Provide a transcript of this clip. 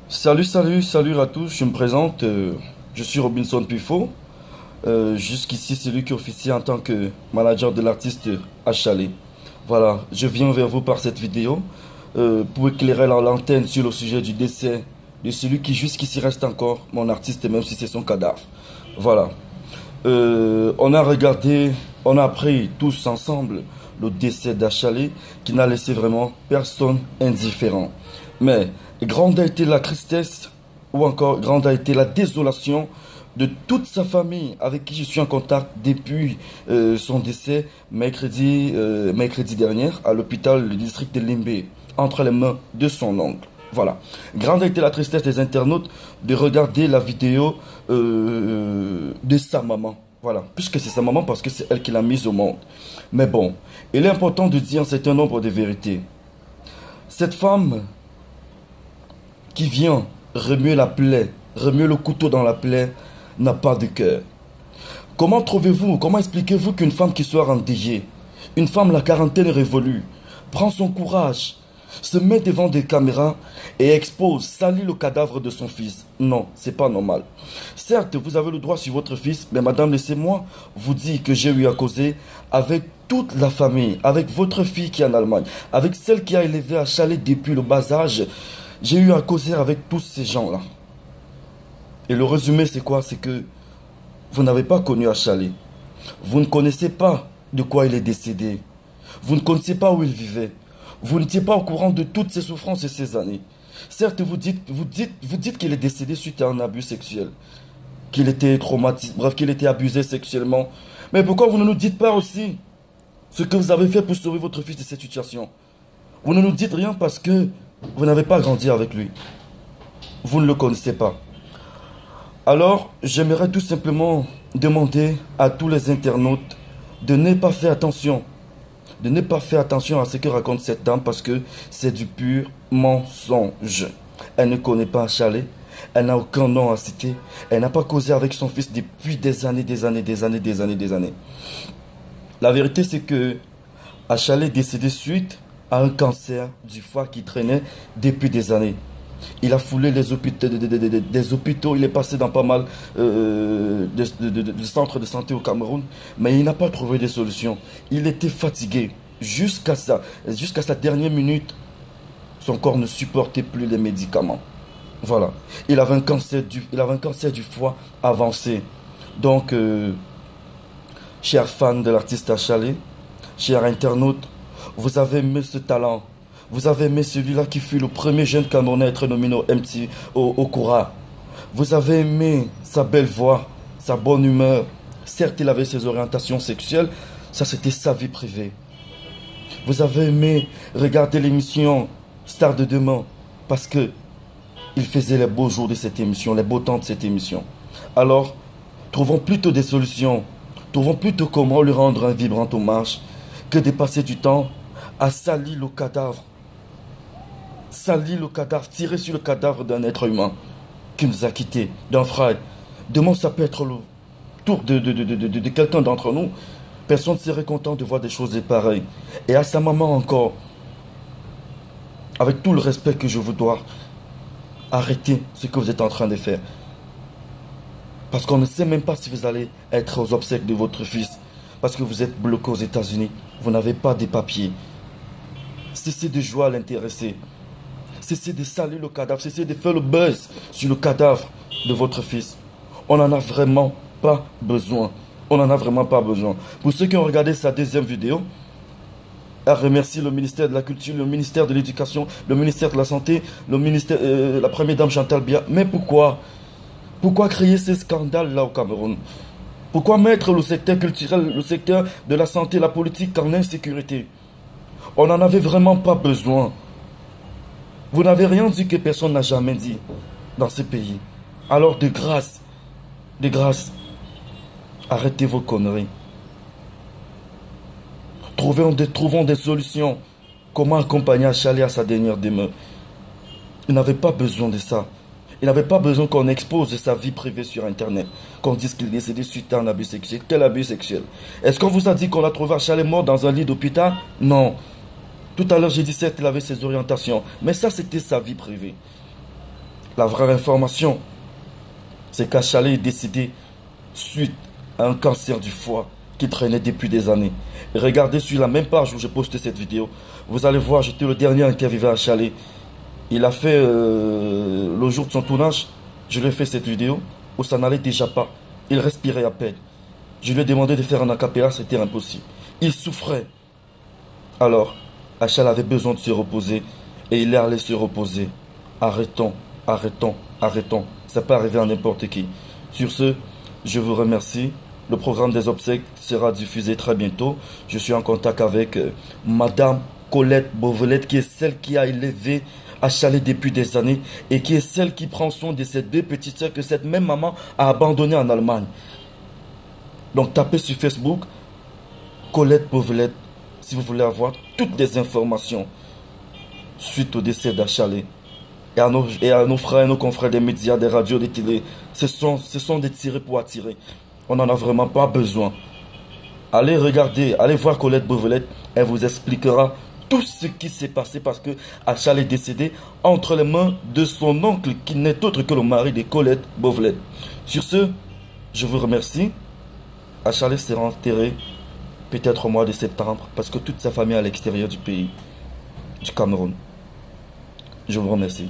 Salut à tous, je me présente, je suis Robinson Pifo. Jusqu'ici, c'est lui qui officie en tant que manager de l'artiste à Chalet. Voilà, je viens vers vous par cette vidéo pour éclairer la lanterne sur le sujet du décès de celui qui jusqu'ici reste encore mon artiste, même si c'est son cadavre. Voilà. On a regardé, on a appris tous ensemble le décès d'Achalé qui n'a laissé vraiment personne indifférent. Mais grande a été la tristesse ou encore grande a été la désolation de toute sa famille avec qui je suis en contact depuis son décès mercredi dernier à l'hôpital du district de Limbé entre les mains de son oncle. Voilà. Grande a été la tristesse des internautes de regarder la vidéo de sa maman. Voilà. Puisque c'est sa maman parce que c'est elle qui l'a mise au monde. Mais bon, il est important de dire un certain nombre de vérités. Cette femme qui vient remuer la plaie, remuer le couteau dans la plaie, n'a pas de cœur. Comment expliquez-vous qu'une femme qui soit endeuillée, une femme la quarantaine révolue, prend son courage, se met devant des caméras et expose, salit le cadavre de son fils? Non, c'est pas normal. Certes, vous avez le droit sur votre fils, mais madame, laissez-moi vous dire que j'ai eu à causer avec toute la famille, avec votre fille qui est en Allemagne, avec celle qui a élevé à Chalet depuis le bas âge. J'ai eu à causer avec tous ces gens-là. Et le résumé, c'est quoi? C'est que vous n'avez pas connu Achalé. Vous ne connaissez pas de quoi il est décédé. Vous ne connaissez pas où il vivait. Vous n'étiez pas au courant de toutes ses souffrances et ses années. Certes, vous dites qu'il est décédé suite à un abus sexuel. Qu'il était traumatisé, bref, qu'il était abusé sexuellement. Mais pourquoi vous ne nous dites pas aussi ce que vous avez fait pour sauver votre fils de cette situation? Vous ne nous dites rien parce que vous n'avez pas grandi avec lui. Vous ne le connaissez pas. Alors, j'aimerais tout simplement demander à tous les internautes de ne pas faire attention. De ne pas faire attention à ce que raconte cette dame parce que c'est du pur mensonge. Elle ne connaît pas Chalet. Elle n'a aucun nom à citer. Elle n'a pas causé avec son fils depuis des années, des années, des années, des années, des années. La vérité, c'est que Chalet est décédé suite à un cancer du foie qui traînait depuis des années. Il a foulé les hôpitaux, des hôpitaux, il est passé dans pas mal de centres de santé au Cameroun, mais il n'a pas trouvé de solution. Il était fatigué jusqu'à ça, jusqu'à sa dernière minute. Son corps ne supportait plus les médicaments. Voilà. Il avait un cancer du foie avancé. Donc, chers fans de l'artiste Achalé, chers internautes, vous avez aimé ce talent. Vous avez aimé celui-là qui fut le premier jeune Camerounais à être nominé au Cora. Vous avez aimé sa belle voix, sa bonne humeur. Certes, il avait ses orientations sexuelles, ça c'était sa vie privée. Vous avez aimé regarder l'émission Star de demain parce que il faisait les beaux jours de cette émission, les beaux temps de cette émission. Alors, trouvons plutôt des solutions. Trouvons plutôt comment lui rendre un vibrant hommage que de passer du temps à salir le cadavre. Salir le cadavre, tirer sur le cadavre d'un être humain qui nous a quittés, d'un frère. Demain, ça peut être le tour de quelqu'un d'entre nous. Personne ne serait content de voir des choses pareilles. Et à sa maman encore, avec tout le respect que je vous dois, arrêtez ce que vous êtes en train de faire. Parce qu'on ne sait même pas si vous allez être aux obsèques de votre fils. Parce que vous êtes bloqué aux États-Unis. Vous n'avez pas de papiers. Cessez de jouer à l'intéressé. Cessez de salir le cadavre. Cessez de faire le buzz sur le cadavre de votre fils. On n'en a vraiment pas besoin. On n'en a vraiment pas besoin. Pour ceux qui ont regardé sa deuxième vidéo, elle remercie le ministère de la Culture, le ministère de l'Éducation, le ministère de la Santé, la première dame Chantal Biya. Mais pourquoi? Pourquoi créer ces scandales-là au Cameroun? Pourquoi mettre le secteur culturel, le secteur de la santé, la politique en insécurité? On n'en avait vraiment pas besoin. Vous n'avez rien dit que personne n'a jamais dit dans ce pays. Alors de grâce, arrêtez vos conneries. Trouvons des solutions. Comment accompagner Achalé à sa dernière demeure? Il n'avait pas besoin de ça. Il n'avait pas besoin qu'on expose sa vie privée sur Internet. Qu'on dise qu'il est décédé suite à un abus sexuel. Quel abus sexuel? Est-ce qu'on vous a dit qu'on l'a trouvé Achalé mort dans un lit d'hôpital? Non. Tout à l'heure, j'ai dit certes, il avait ses orientations. Mais ça, c'était sa vie privée. La vraie information, c'est qu'Achalé est décédé suite à un cancer du foie qui traînait depuis des années. Et regardez sur la même page où j'ai posté cette vidéo. Vous allez voir, j'étais le dernier à interviewer Achalé. Il a fait, le jour de son tournage, je lui ai fait cette vidéo où ça n'allait déjà pas. Il respirait à peine. Je lui ai demandé de faire un acapella, c'était impossible. Il souffrait. Alors, Achal avait besoin de se reposer et il est allé se reposer. Arrêtons, arrêtons, arrêtons. Ça peut arriver à n'importe qui. Sur ce, je vous remercie. Le programme des obsèques sera diffusé très bientôt. Je suis en contact avec Madame Colette Beauvalette, qui est celle qui a élevé Achalé depuis des années et qui est celle qui prend soin de ces deux petites sœurs que cette même maman a abandonnées en Allemagne. Donc tapez sur Facebook Colette Beauvalette si vous voulez avoir toutes les informations suite au décès d'Achalé. Et à nos frères et nos confrères des médias, des radios, des télé, ce sont des tirés pour attirer. On n'en a vraiment pas besoin. Allez regarder, allez voir Colette Beauvalette, elle vous expliquera tout ce qui s'est passé parce que Achal est décédé entre les mains de son oncle qui n'est autre que le mari de Colette Beauvalette. Sur ce, je vous remercie. Achal sera enterré peut-être au mois de septembre parce que toute sa famille est à l'extérieur du pays, du Cameroun. Je vous remercie.